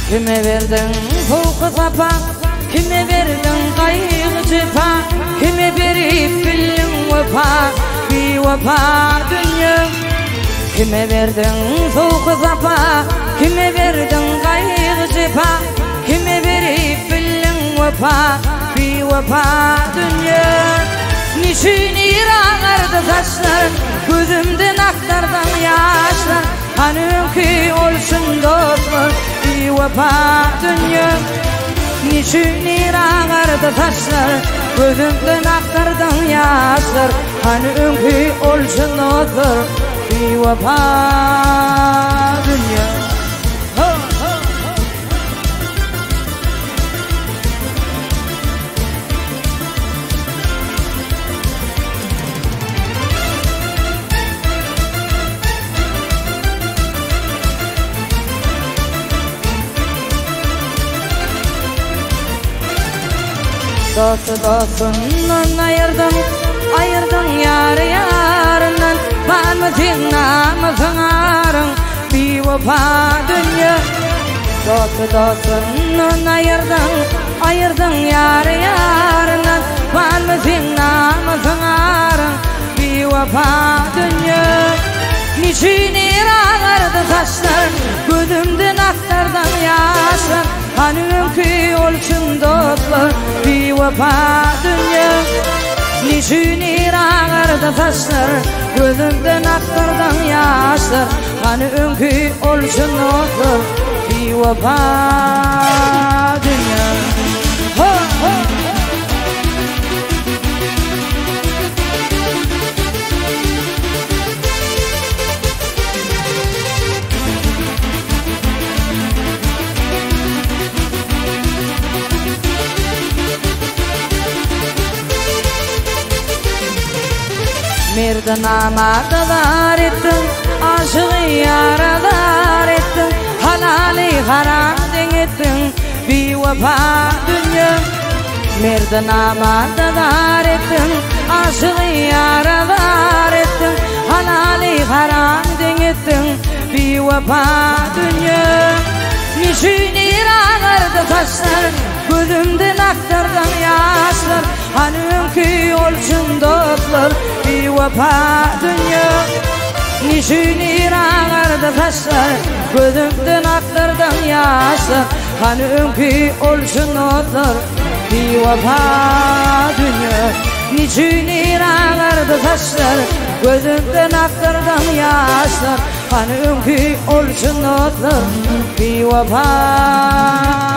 Kime verdin soğuk sapa, kime verdin kaygı cefa, kime verip bildin vefa, bir vefa dünya. Kime verdin soğuk sapa, kime verdin kaygı cefa, kime verip bildin vefa, bir vefa dünya. Niçin ağardı saçlar, gözümden aktardan yaşlar, hanım ki olsun dostlar, bir vefa dünya. Niçin ağardı saçlar, gözümden aktardan yaşlar, hanım ki olsun dostlar, bir vefa dünya. Dostu dostundan ayırdım, ayırdım yarı yarından. Ben mi sen namazın arın, bir vefa dünya. Dostu dostundan ayırdım, ayırdım yarı yarından. Ben mi sen namazın arın, bir vefa dünya. Niçin ağardı saçlar, gözümden aktardan yaşlar, hanım ki olsun dostlar, bir vefa dünya. Niçin ağardı saçlar, gözümden aktardan yaşlar, hanım ki olsun dostlar, bir vefa dünya. Ho ho. Merdana dar ettin, aşığı yaradar ettin, halali haram ettin, bir vefa dünya. Merdana dar ettin, aşığı yaradar ettin, halali haram ettin, bir vefa dünya. Niçin ağardı saçlar, gözümden aktardan yaşlar, hanım ki olsun dostlar, bir vefa dünya. Niçin ağardı saçlar, gözümden aktardan yaşlar, hanım ki olsun dostlar, bir vefa dünya. Niçin ağardı saçlar, gözümden aktardan yaşlar, hanım ki olsun dostlar, bir vefa